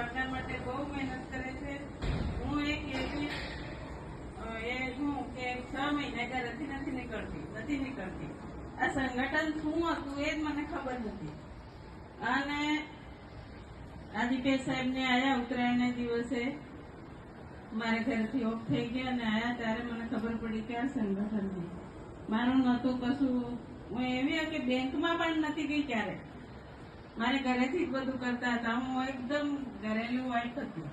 સરકાર માટે બહુ મહેનત કરે છે. હું એક એવી છું કે 6 મહિના ઘરેથી નથી નીકળતી. આ સંગઠન શું હતું એ જ મને ખબર નથી. અને આ દીપેશ સાહેબ ને આયા ઉત્તરાયણના દિવસે મારે ઘરથી ઓફ થઈ ગયા અને આયા ત્યારે મને ખબર પડી કે આ સંગઠન છે. મારું નતું કશું. હું એવી કે બેંકમાં પણ નથી ગઈ ક્યારે. મારે ઘરેથી જ બધું કરતા હતા. હું એકદમ ઘરેલું વાઇફ હતી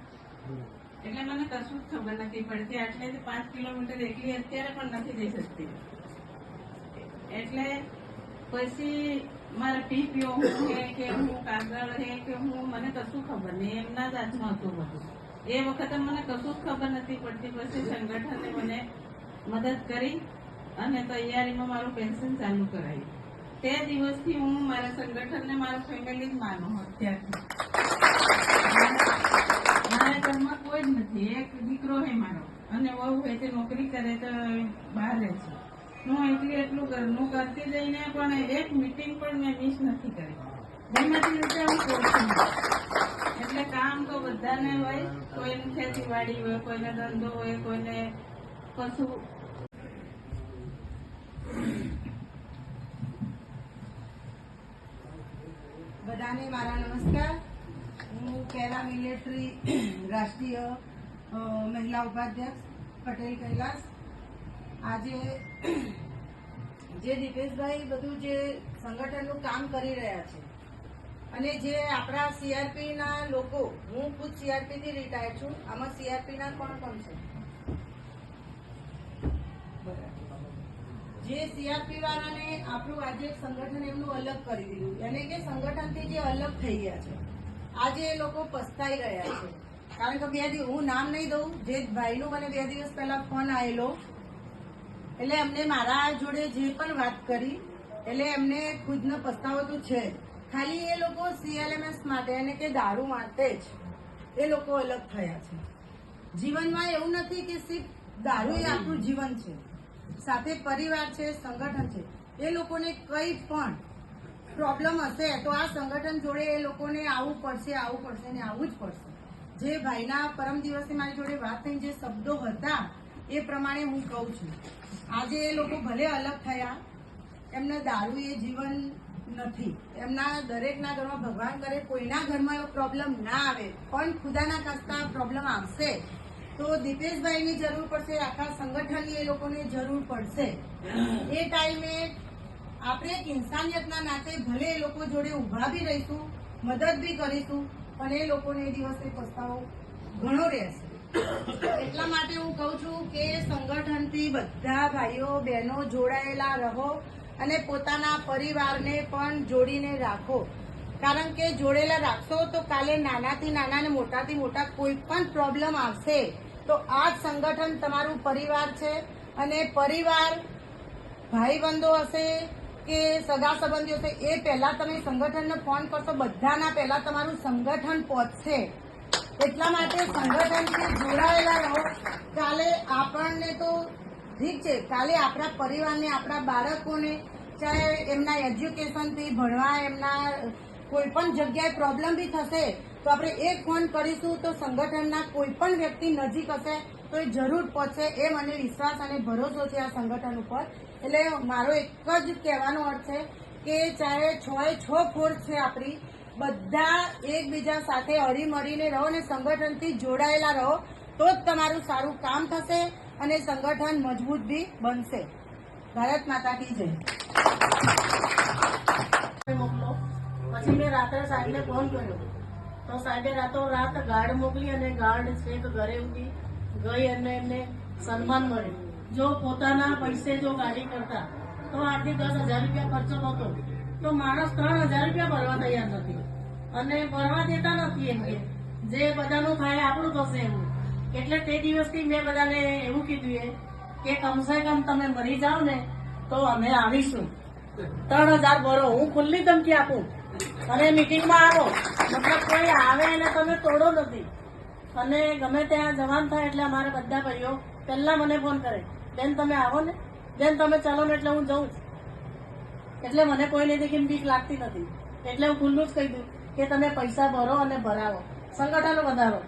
એટલે મને કશું જ ખબર નથી પડતી. આટલેથી 5 કિલોમીટર એકલી અત્યારે પણ નથી જઈ શકતી. એટલે પછી મારા પીપીઓ કે હું કાગળ હે કે હું મને કશું ખબર નહીં. એમના જ હાથમાં હતું બધું. એ વખતે મને કશું જ ખબર નથી પડતી. પછી સંગઠને મને મદદ કરી અને તૈયારીમાં મારું પેન્શન ચાલુ કરાવ્યું. તે દિવસથી હું મારા સંગઠનને મારા ફેમિલી જ માનું અત્યારથી. મારા ઘરમાં કોઈ જ નથી. એક દીકરો હે મારો અને વહુ હે તે નોકરી કરે તો બહાર રહે છે. હું એટલું ઘરનું કરતી જઈને પણ એક મીટિંગ પણ મેં મિસ નથી કરી. જેમાંથી રીતે હું કરું છું. એટલે કામ તો બધાને હોય. કોઈને ખેતીવાડી હોય, કોઈને ધંધો હોય, કોઈને પશુ. બધાને મારા નમસ્કાર. હું પેરા મિલિટરી રાષ્ટ્રીય મહિલા ઉપાધ્યક્ષ પટેલ કૈલાસ. આજે જે દીપેશભાઈ બધું જે સંગઠનનું કામ કરી રહ્યા છે અને જે આપણા સીઆરપીના લોકો, હું ખુદ સીઆરપીથી રિટાયર છું. આમાં સીઆરપીના કોણ છે? જે સીઆરપી વાળાને આપણું આજે એક સંગઠન એમનું અલગ કરી દીધું, એને કે સંગઠનથી જે અલગ થઈ ગયા છે. આજે એ લોકો પસ્તાઈ રહ્યા છે. કારણ કે 2 દિવસ, હું નામ નહીં દઉં, જે ભાઈનો મને 2 દિવસ પહેલા ફોન આવેલો એટલે એમને મારા જોડે જે પણ વાત કરી એટલે એમને ખુદનો પસ્તાવો તો છે. ખાલી એ લોકો CLMS માટે અને કે દારૂ માટે જ એ લોકો અલગ થયા છે. જીવનમાં એવું નથી કે સિર્ફ દારૂ એ આપણું જીવન છે. સાથે પરિવાર છે, સંગઠન છે. એ લોકોને કંઈ પણ પ્રોબ્લેમ હશે તો આ સંગઠન જોડે એ લોકોને આવવું પડશે ને આવવું જ પડશે. જે ભાઈના પરમ દિવસે મારી જોડે વાત થઈ, જે શબ્દો હતા એ પ્રમાણે હું કહું છું. આજે એ લોકો ભલે અલગ થયા, એમને દારૂ એ જીવન નથી. એમના દરેકના ઘરમાં ભગવાન કરે કોઈના ઘરમાં એવો પ્રોબ્લેમ ના આવે, પણ ખુદાના ખાસ્તા પ્રોબ્લેમ આવશે તો દીપેશભાઈની જરૂર પડશે, આખા સંગઠનની એ લોકોને જરૂર પડશે. એ ટાઈમે આપણે એક ઇન્સાનિયતના નાતે ભલે એ લોકો જોડે ઊભા બી રહીશું, મદદ બી કરીશું, પણ એ લોકોને એ દિવસે પસ્તાવો ઘણો રહેશે. એટલા માટે હું કહું છું કે સંગઠનથી બધા ભાઈઓ બહેનો જોડાયેલા રહો અને પોતાના પરિવારને પણ જોડીને રાખો. કારણ કે જોડેલા રાખશો તો કાલે નાનાથી નાના અને મોટાથી મોટા કોઈ પણ પ્રોબ્લેમ આવશે તો આ જ સંગઠન તમારું પરિવાર છે. અને પરિવાર ભાઈ બંધો હશે કે સગા સંબંધીઓ હશે, એ પહેલા તમે સંગઠનને ફોન કરશો, બધાના પહેલા તમારું સંગઠન પહોંચશે. એટલા માટે સંગઠનથી જોડાયેલા રહો. કાલે આપણને તો ઠીક છે, કાલે આપણા પરિવારને, આપણા બાળકોને ચાહે એમના એજ્યુકેશનથી ભણવા, એમના કોઈ પણ જગ્યાએ પ્રોબ્લેમ બી થશે તો આપણે એક ફોન કરીશું તો સંગઠનના કોઈ પણ વ્યક્તિ નજીક હશે તો એ જરૂર પહોંચશે. એ મને વિશ્વાસ અને ભરોસો છે આ સંગઠન ઉપર. એટલે મારો એક જ કહેવાનો અર્થ છે કે ચાહે 6 ફોર્સ છે આપણી, બધા એકબીજા સાથે હળીમળીને રહો અને સંગઠનથી જોડાયેલા રહો તો જ તમારું સારું કામ થશે અને સંગઠન મજબૂત બી બનશે. ભારત માતા કી જય. મોકલો. પછી મેં રાત્રે સાહેબને ફોન કર્યો તો સાહેબે રાતોરાત ગાર્ડ મોકલી અને ગાર્ડ છેક ઘરે ઉઠી ગઈ અને એમને સન્માન મળ્યું. જો પોતાના પૈસે જો ગાડી કરતા તો 8-10 હજાર રૂપિયા ખર્ચો નહોતો, તો માણસ 3000 રૂપિયા ભરવા તૈયાર નથી અને ભરવા દેતા નથી. એમ કે જે બધાનું થાય આપણું થશે એવું. એટલે તે દિવસથી મેં બધાને એવું કીધું કે કમસે કમ તમે મરી જાઓ ને તો અમે આવીશું. 3000 ભરો, હું ખુલ્લી ધમકી આપું અને મીટિંગમાં આવો. મતલબ કોઈ આવે અને તમે તોડો નથી. અને ગમે ત્યાં જવાન થાય એટલે અમારા બધા ભાઈઓ પહેલા મને ફોન કરે, બેન તમે આવો ને, બેન તમે ચાલો ને, એટલે હું જઉં. એટલે મને કોઈને દેખીને બીક લાગતી નથી. એટલે હું ખુલ્લું જ કહી દઉં કે તમે પૈસા ભરો અને ભરાવો. સંગઠન વધારો.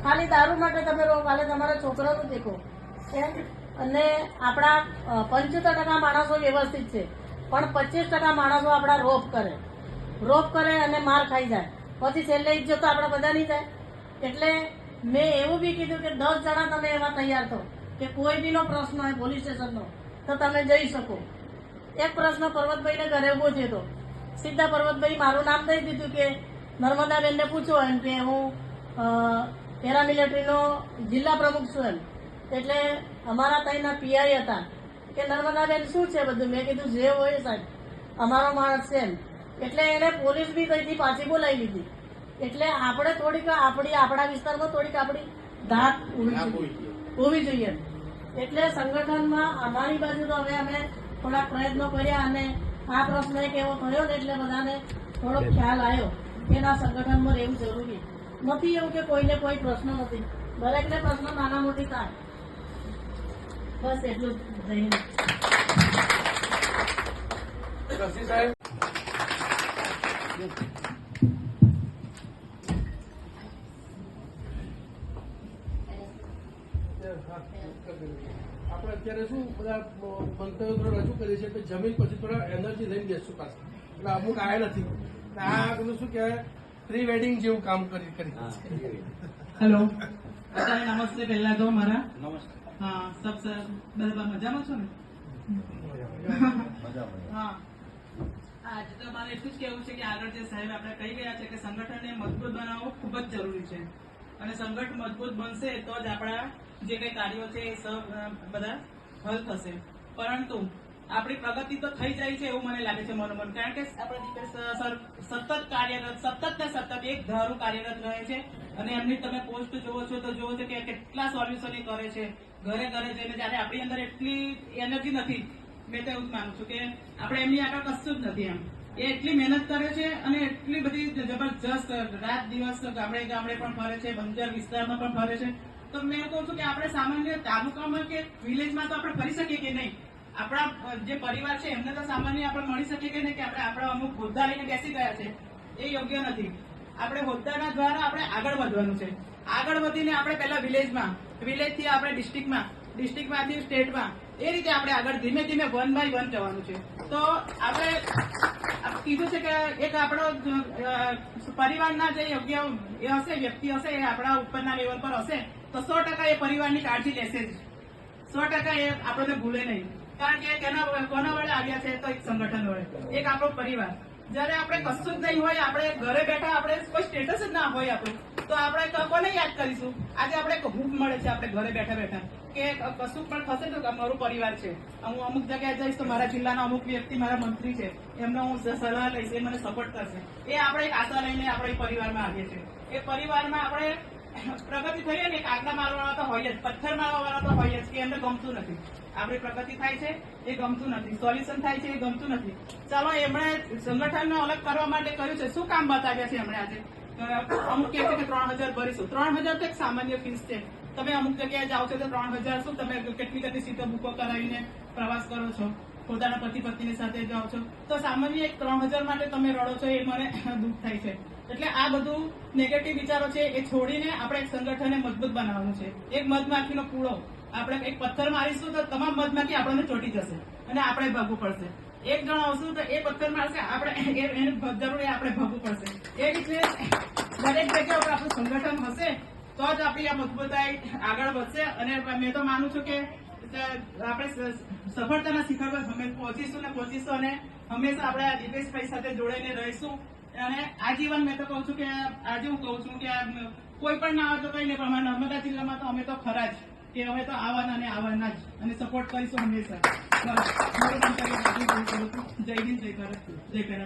ખાલી દારૂ માટે તમે રહો, કાલે તમારા છોકરાનું દેખો. અને આપણા 75% માણસો વ્યવસ્થિત છે, પણ 25% માણસો આપણા રોપ કરે અને માર ખાઈ જાય. પછી છેલ્લે ઇજ્જત તો આપણા બધાની જાય. એટલે મેં એવું બી કીધું કે 10 જણા તમે એવા તૈયાર થો કે કોઈ બીનો પ્રશ્ન હોય પોલીસ સ્ટેશનનો તો તમે જઈ શકો. એક પ્રશ્ન પર્વતભાઈને ઘરે ઉભો થયો હતો. સીધા પર્વતભાઈ મારું નામ દઈ દીધું કે નર્મદાબેનને પૂછો એમ કે હું પેરામિલિટરીનો જિલ્લા પ્રમુખ છું એમ. એટલે અમારા ત્યાંના પીઆઈ હતા કે નર્મદાબેન શું છે બધું. મેં કીધું જે હોય સાહેબ અમારો માણસ છે એમ. એટલે એને પોલીસ બી ત્યાંથી પાછી બોલાવી લીધી. એટલે આપણે થોડીક આપણા વિસ્તારમાં થોડીક આપણી ધાક હોવી જોઈએ. એટલે સંગઠનમાં અમારી બાજુ તો હવે અમે થોડાક પ્રયત્નો કર્યા અને આ પ્રશ્ન એક એવો થયો ને એટલે બધાને થોડોક ખ્યાલ આવ્યો કે ના સંગઠનમાં રહેવું જરૂરી નથી. એવું કે કોઈને કોઈ પ્રશ્ન નથી, દરેકને પ્રશ્ન નાના મોટી થાય. બસ એટલું જ. જય હિન્દ. આપણે અત્યારે શું બધા મંતવ્યો રજૂ કરીએ છીએ કે જમીન પછી થોડા એનર્જી લઈને બેસશું પાછું. એટલે અમુક આવ્યા નથી. આ બધું શું કહેવાય પ્રી વેડિંગ જેવું કામ કરી. હેલો, અત્યારે નમસ્તે પહેલા તો મારા. હા, સબ સર બધા મજામાં છો ને? હા, આજે તો મારે એટલું જ કહેવું છે કે આગળ જે સાહેબ આપણે કહી ગયા છે કે સંગઠનને મજબૂત બનાવવું ખૂબ જ જરૂરી છે અને સંગઠન મજબૂત બનશે તો જ આપણા જે કઈ કાર્યો છે એ બધા હલ થશે. પરંતુ આપણી પ્રગતિ તો થઈ જાય છે એવું મને લાગે છે મનોમન, કારણ કે આપણે સતત કાર્યરત, સતત એક ધારું કાર્યરત રહે છે અને એમની તમે પોસ્ટ જોવો છો તો જોવો છો કે કેટલા સોલ્યુશન કરે છે ઘરે જઈને. જયારે આપણી અંદર એટલી એનર્જી નથી. મેં તો એવું જ માનું છું કે આપણે એમની આગળ કશું જ નથી. એમ એ એટલી મહેનત કરે છે અને એટલી બધી જબરજસ્ત રાત દિવસ ગામડે પણ ફરે છે, બંદર વિસ્તારમાં પણ ફરે છે. તો મેં કહું છું કે આપણે સામાન્ય તાલુકામાં કે વિલેજમાં તો આપણે ફરી શકીએ કે નહીં. આપણા જે પરિવાર છે એમને તો સામાન્ય આપણે મળી શકીએ કે નહીં કે આપણે આપણા અમુક હોદ્દા લઈને બેસી ગયા છે એ યોગ્ય નથી. આપણે હોદ્દાના દ્વારા આપણે આગળ વધવાનું છે. આગળ વધીને આપણે પહેલા વિલેજથી આપણે ડિસ્ટ્રિક્ટમાંથી સ્ટેટમાં, એ રીતે આપણે આગળ ધીમે ધીમે 1 by 1 જવાનું છે. તો આપણે કીધું છે કે એક આપણો પરિવારના જે યોગ્ય એ હશે, વ્યક્તિ હશે, એ આપણા ઉપરના લેવલ પર હશે તો 100% એ પરિવારની કાળજી લેશે જ. 100% એ આપણને ભૂલે નહીં. કારણ કે કોના વડે આવ્યા છે તો એક સંગઠન વડે, એક આપણો પરિવાર. જયારે આપણે કશું જ નહીં હોય, આપણે ઘરે બેઠા, આપણે કોઈ સ્ટેટસ જ ના હોય આપણું, તો આપણે કોને યાદ કરીશું? આજે આપણે હૂફ મળે છે આપણે ઘરે બેઠા કે કશું પણ થશે તો મારું પરિવાર છે. હું અમુક જગ્યાએ જઈશ તો મારા જિલ્લાના અમુક વ્યક્તિ મારા મંત્રી છે, એમનો હું સલાહ લઈશ, એ મને સપોર્ટ કરશે. એ આપણે એક આશા લઈને આપણે પરિવારમાં આવીએ છીએ. એ પરિવારમાં આપણે પ્રગતિ થઈએ ને, કાગડા મારવાવાળા તો હોય જ, પથ્થર મારવાવાળા તો હોય જ કે એમને ગમતું નથી. આપણી પ્રગતિ થાય છે એ ગમતું નથી, સોલ્યુશન થાય છે એ ગમતું નથી. ચાલો, એમણે સંગઠનને અલગ કરવા માટે કર્યું છે. શું કામ બતાવ્યા છે એમણે આજે? અમુક કહે છે કે 3000 ભરીશું. 3000 તો એક સામાન્ય ફીસ છે. તમે અમુક જગ્યાએ જાઓ છો તો 3000 શું તમે કેટલી સીટો બુકો કરાવીને પ્રવાસ કરો છો, પોતાના પતિ પત્નીની સાથે જાઓ છો, તો સામાન્ય એક 3000 માટે તમે રડો છો, એ મને દુઃખ થાય છે. એટલે આ બધું નેગેટિવ વિચારો છે એ છોડીને આપણે એક સંગઠનને મજબૂત બનાવવાનું છે. એક મધમાખીનો પૂળો, આપણે એક પથ્થર મારીશું તો તમામ મધમાખી આપણને ચોટી જશે અને આપણે ભાગવું પડશે. એક જણ આવશું તો એ પથ્થર મારશે, આપણે એને જરૂર આપણે ભાગવું પડશે. એ રીતે દરેક જગ્યા ઉપર આપણું સંગઠન હશે તો જ આપણી આ મજબૂતાઈ આગળ વધશે. અને મેં તો માનું છું કે આપણે સફળતાના શિખર પર અમે પહોંચીશું અને હંમેશા આપણે આ દિપેશભાઈ સાથે જોડાઈને રહીશું. અને આજીવન મેં તો કહું છું કે આજે હું કહું છું કે કોઈ પણ ના આવે તો કઈ નહીં, પણ અમારા નર્મદા જિલ્લામાં તો અમે તો ખરા જ કે હવે તો આવવાના જ અને સપોર્ટ કરીશું હંમેશા. જય હિન્દ, જય ભારત, જય ભારત.